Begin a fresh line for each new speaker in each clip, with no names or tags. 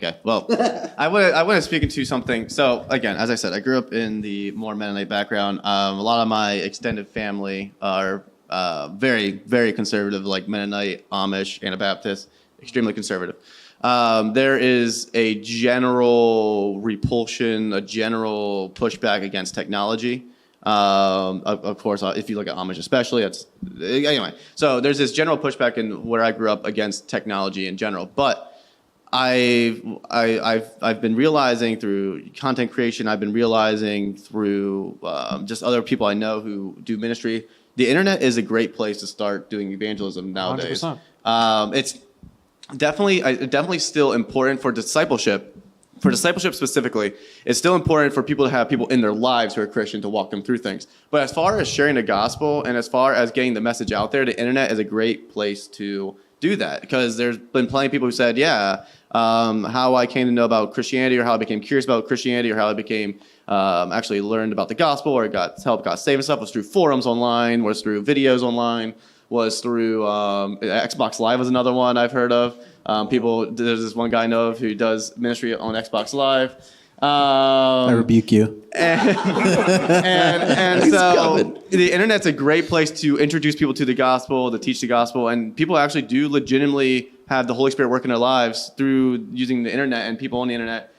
Okay, well, I want to speak into something. So again, as I said, I grew up in the more Mennonite background. A lot of my extended family are very, very conservative, like Mennonite, Amish, Anabaptist, extremely conservative. There is a general repulsion, a general pushback against technology. Of course, if you look at Amish especially, anyway. So there's this general pushback in where I grew up against technology in general, but I've been realizing through content creation, I've been realizing through just other people I know who do ministry, the internet is a great place to start doing evangelism nowadays.
100%.
It's definitely still important for discipleship. For discipleship specifically, it's still important for people to have people in their lives who are Christian to walk them through things. But as far as sharing the gospel and as far as getting the message out there, the internet is a great place to do that, because there's been plenty of people who said, how I came to know about Christianity, or how I became curious about Christianity, or how I became actually learned about the gospel, or got saved and stuff, was through forums online, was through videos online, was through Xbox Live was another one I've heard of. There's this one guy I know of who does ministry on Xbox Live.
I rebuke you.
And so the internet's a great place to introduce people to the gospel, to teach the gospel, and people actually do legitimately have the Holy Spirit work in their lives through using the internet and people on the internet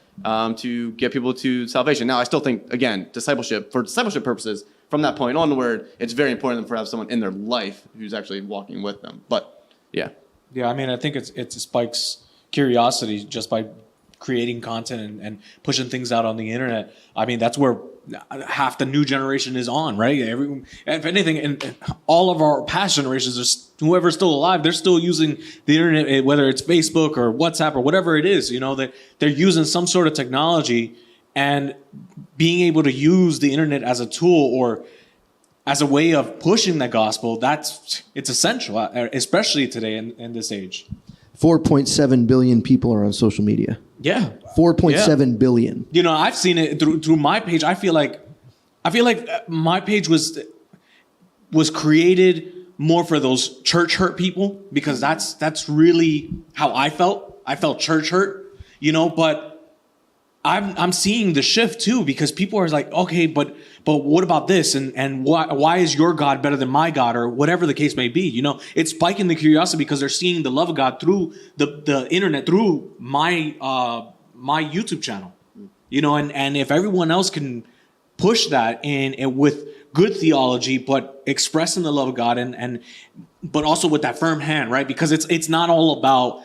to get people to salvation. Now, I still think, again, for discipleship purposes, from that point onward, it's very important for have someone in their life who's actually walking with them. But yeah.
Yeah, I mean, I think it spikes curiosity just by creating content and pushing things out on the internet. I mean, that's where half the new generation is on, right? If anything, and all of our past generations, whoever's still alive, they're still using the internet, whether it's Facebook or WhatsApp or whatever it is. That they're using some sort of technology, and being able to use the internet as a tool or as a way of pushing the gospel, it's essential, especially today in this age.
4.7 billion people are on social media.
Yeah.
4.7 billion.
I've seen it through my page. I feel like my page was created more for those church hurt people, because that's really how I felt. I felt church hurt, but I'm seeing the shift too, because people are like, okay, but what about this? And why is your God better than my God, or whatever the case may be? It's spiking the curiosity because they're seeing the love of God through the internet, through my YouTube channel, and if everyone else can push that and with good theology, but expressing the love of God but also with that firm hand, right? Because it's not all about,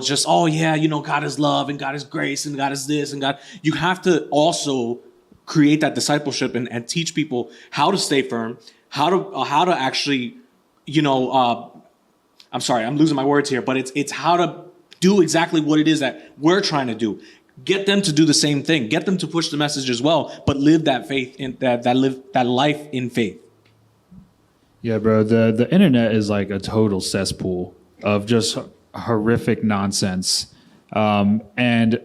just, God is love and God is grace and God is this and God. You have to also create that discipleship and teach people how to stay firm, how to actually, I'm sorry, I'm losing my words here, but it's how to do exactly what it is that we're trying to do. Get them to do the same thing. Get them to push the message as well, but live that faith in that life in faith.
Yeah, bro. The internet is like a total cesspool of just horrific nonsense, and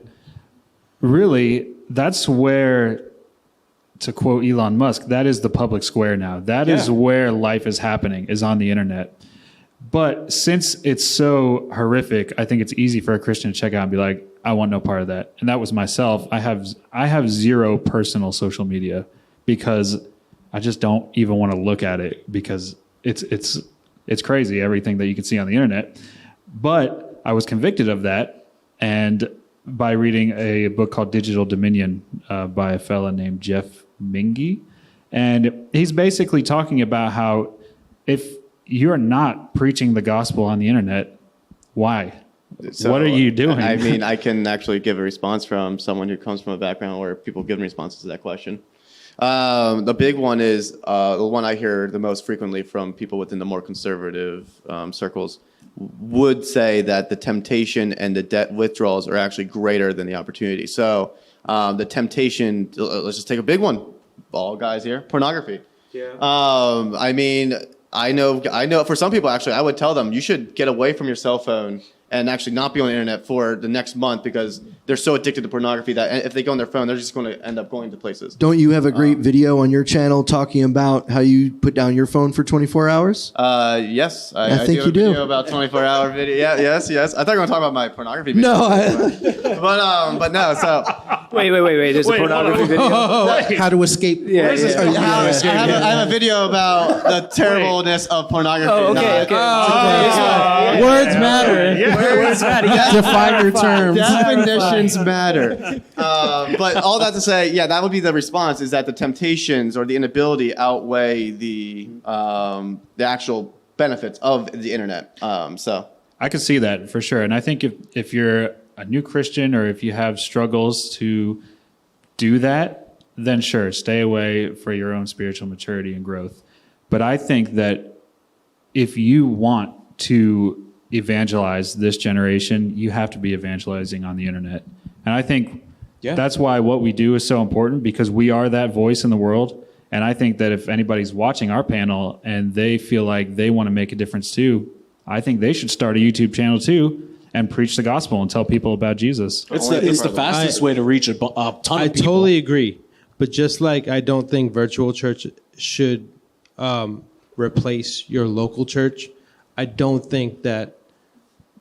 really, that's where, to quote Elon Musk, that is the public square now. That is where life is happening, is on the internet. But since it's so horrific, I think it's easy for a Christian to check out and be like, I want no part of that. And that was myself. I have zero personal social media because I just don't even want to look at it, because it's crazy, everything that you can see on the internet. But I was convicted of that, and by reading a book called Digital Dominion by a fella named Jeff Mingy. And he's basically talking about how if you're not preaching the gospel on the internet, why? So, what are you doing?
I mean, I can actually give a response from someone who comes from a background where people give responses to that question. The big one is the one I hear the most frequently from people within the more conservative circles would say that the temptation and the debt withdrawals are actually greater than the opportunity. So the temptation, let's just take a big one, all guys here, pornography. Yeah. I mean, I know for some people, actually, I would tell them you should get away from your cell phone and actually not be on the internet for the next month because they're so addicted to pornography that if they go on their phone, they're just going to end up going to places.
Don't you have a great video on your channel talking about how you put down your phone for 24 hours?
Yes,
I think
do
you
a
do.
video about 24-hour video. Yeah, yes. I thought you were going to talk about my pornography video.
No,
but no. So
Wait. There's a pornography video.
how to escape.
Yeah.
I have a video about the terribleness of pornography.
Oh, okay.
Words matter.
Words matter.
Define your terms.
Definitions matter. But all that to say, yeah, that would be the response: is that the temptations or the inability outweigh the actual benefits of the internet. So
I can see that for sure. And I think if you're a new Christian or if you have struggles to do that, then sure, stay away for your own spiritual maturity and growth. But I think that if you want to evangelize this generation, you have to be evangelizing on the internet. And I think that's why what we do is so important, because we are that voice in the world. And I think that if anybody's watching our panel and they feel like they want to make a difference too, I think they should start a YouTube channel too and preach the gospel and tell people about Jesus.
It's the fastest way to reach a ton of people.
I totally agree. But just like I don't think virtual church should replace your local church, I don't think that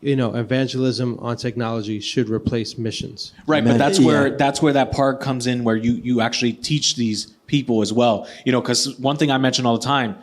evangelism on technology should replace missions.
Right, but that's where that part comes in, where you actually teach these people as well. Because one thing I mention all the time,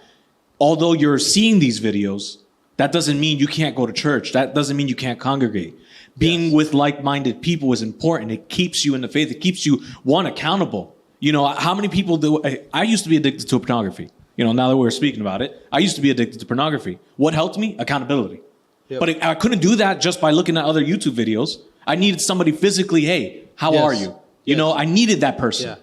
although you're seeing these videos, that doesn't mean you can't go to church. That doesn't mean you can't congregate. Being with like-minded people is important. It keeps you in the faith. It keeps you, accountable. How many people do... I used to be addicted to pornography. Now that we're speaking about it, I used to be addicted to pornography. What helped me? Accountability. Yep. But I couldn't do that just by looking at other YouTube videos. I needed somebody physically, hey, how are you? I needed that person.
Yeah.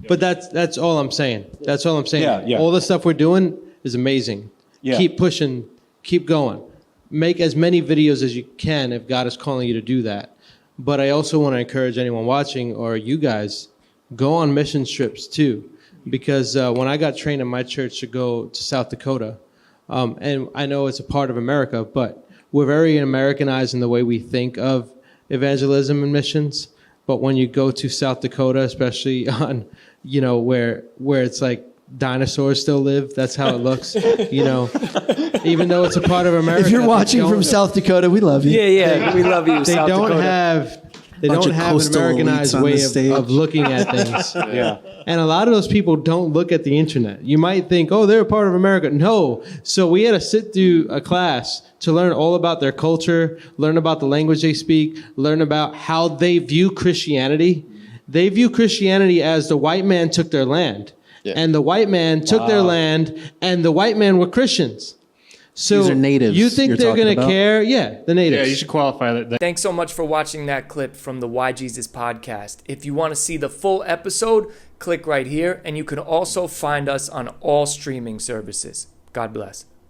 But that's all I'm saying. That's all I'm saying.
Yeah.
All the stuff we're doing is amazing.
Yeah.
Keep pushing. Keep going. Make as many videos as you can if God is calling you to do that. But I also want to encourage anyone watching, or you guys, go on mission trips too. Because when I got trained in my church to go to South Dakota, and I know it's a part of America, but we're very Americanized in the way we think of evangelism and missions. But when you go to South Dakota, especially on, where it's like dinosaurs still live, that's how it looks, even though it's a part of America.
If you're watching from South Dakota, we love you.
Yeah, we love you.
They
South
don't
Dakota.
have an Americanized way of looking at things.
Yeah.
And a lot of those people don't look at the internet. You might think, oh, they're a part of America. No. So we had to sit through a class to learn all about their culture, learn about the language they speak, learn about how they view Christianity. They view Christianity as the white man took their land. Yeah. And the white man took their land, and the white men were Christians. So
these are natives.
You think they're going to care? Yeah, the natives.
Yeah, you should qualify that.
Thanks so much for watching that clip from the Why Jesus podcast. If you want to see the full episode, click right here, and you can also find us on all streaming services. God bless.